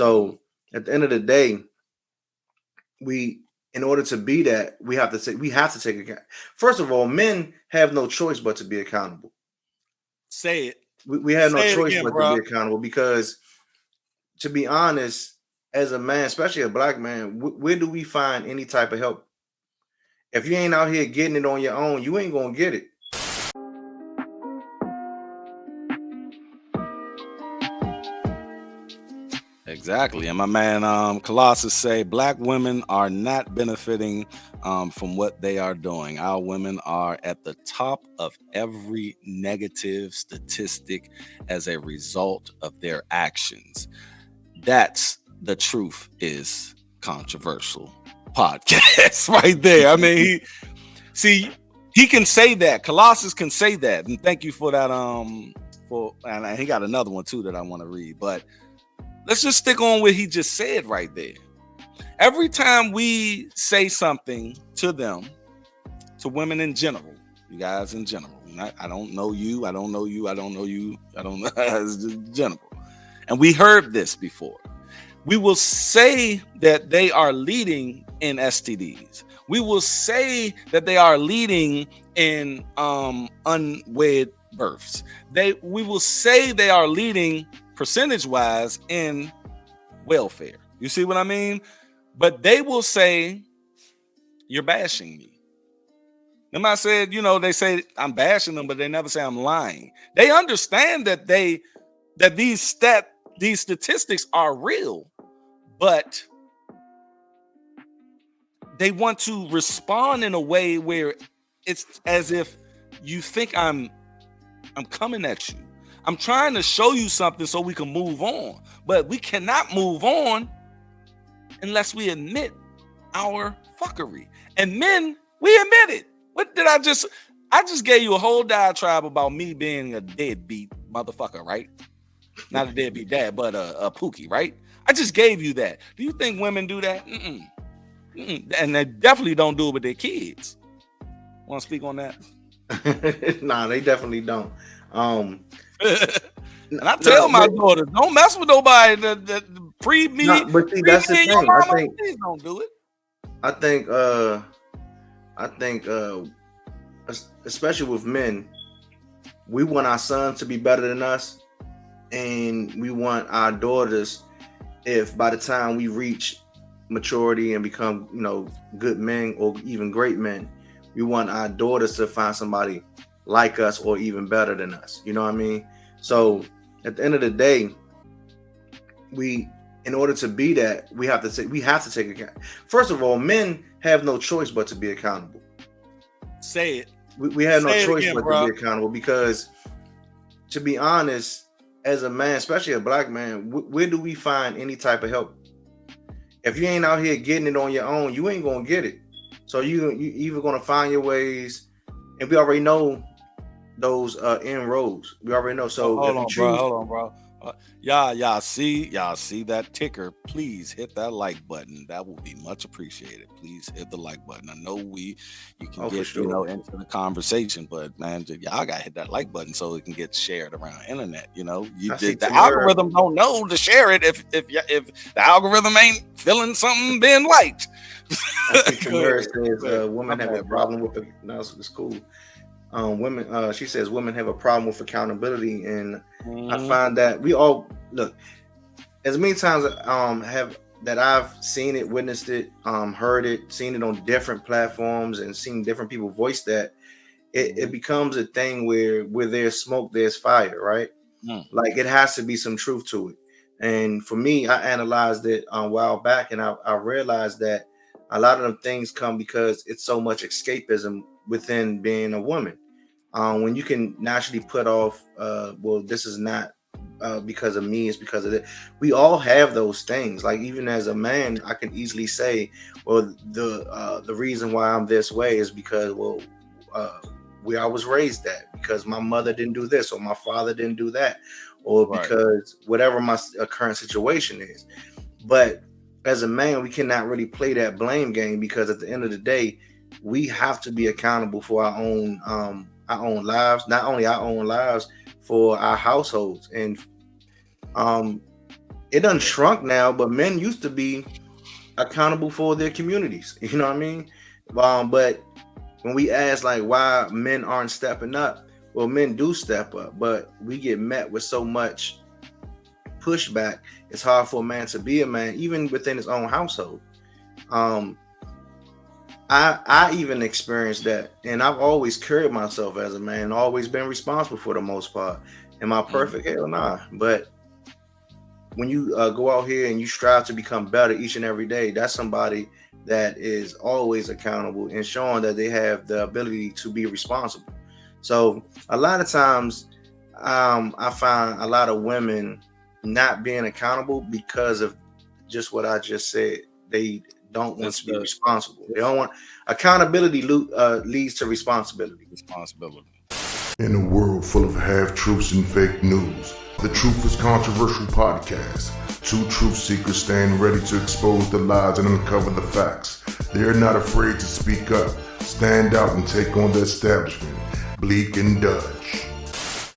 So at the end of the day, we in order to be that, we have to take account. First of all, men have no choice but to be accountable. Say it. We have no Say it choice again, but to bro. be accountable because, to be honest, as a man, especially a black man, where do we find any type of help? If you ain't out here getting it on your own, you ain't gonna get it. Exactly. And my man Colossus say black women are not benefiting from what they are doing. Our women are at the top of every negative statistic as a result of their actions. That's the truth is controversial podcast right there. I mean, see, he can say that. Colossus can say that. And thank you for that. And he got another one too that I want to read. But let's just stick on what he just said right there. Every time we say something to them, to women in general, you guys in general, I don't know you, I don't know you, I don't know you, I don't know, it's just general. And we heard this before. We will say that they are leading in STDs. We will say that they are leading in unwed births. We will say they are leading percentage-wise in welfare. You see what I mean? But they will say you're bashing me. Them I said, they say I'm bashing them, but they never say I'm lying. They understand that these statistics are real, but they want to respond in a way where it's as if you think I'm coming at you. I'm trying to show you something so we can move on, but we cannot move on unless we admit our fuckery. And men, we admit it. What did I just gave you a whole diatribe about me being a deadbeat motherfucker, right? Not a deadbeat dad, but a pookie, right? I just gave you that. Do you think women do that? Mm-mm. Mm-mm. And they definitely don't do it with their kids. Want to speak on that? Nah, they definitely don't. And I Nah, tell my daughters, don't mess with nobody that pre me, but see, pre that's the me and your thing. mama. Please don't do it. I think, I think, especially with men, we want our sons to be better than us, and we want our daughters. If by the time we reach maturity and become, good men or even great men, we want our daughters to find somebody like us or even better than us. You know what I mean? So at the end of the day, we in order to be that, we have to take account. First of all, men have no choice but to be accountable. Say it. We have no Say it choice again, but to bro. be accountable because, to be honest, as a man, especially a black man, where do we find any type of help? If you ain't out here getting it on your own, you ain't gonna get it. So you either gonna find your ways, and we already know those inroads. We already know. So Hold if you on, bro. choose, Hold on, bro. Y'all see that ticker? Please hit that like button. That will be much appreciated. Please hit the like button. I know you can oh, for get sure. into the conversation, but man, y'all gotta hit that like button so it can get shared around the internet. I see The Tamara. algorithm don't know to share it if the algorithm ain't feeling something being liked. I see Go Tamara ahead. says My women have a bad, bro. problem with it. No, it's cool. Women. She says women have a problem with accountability, and I Mhm. find that we all look. As many times have that I've seen it, witnessed it, heard it, seen it on different platforms, and seen different people voice that, it becomes a thing where there's smoke, there's fire, right? Mhm. Like it has to be some truth to it. And for me, I analyzed it a while back, and I realized that a lot of them things come because it's so much escapism within being a woman. When you can naturally put off, well, this is not because of me, it's because of it. We all have those things. Like even as a man, I can easily say, well, the reason why I'm this way is because, well, uh, where I was raised at, because my mother didn't do this or my father didn't do that, or Right. because whatever my current situation is. But as a man, we cannot really play that blame game because at the end of the day, we have to be accountable for our own lives, not only our own lives, for our households. And um it done shrunk now, but men used to be accountable for their communities. You know what I mean? But when we ask like why men aren't stepping up, well, men do step up, but we get met with so much pushback. It's hard for a man to be a man, even within his own household. Um, I even experienced that, and I've always carried myself as a man, always been responsible for the most part. Am I Mhm. perfect? Hell nah. But when you go out here and you strive to become better each and every day, that's somebody that is always accountable and showing that they have the ability to be responsible. So a lot of times, I find a lot of women not being accountable because of just what I just said. They don't want It's to be the responsible. They it's don't want accountability. Leads to responsibility. responsibility. In a world full of half-truths and fake news, the Truth is Controversial podcast. Two truth seekers stand ready to expose the lies and uncover the facts. They are not afraid to speak up, stand out, and take on the establishment. Bleak and Dutch.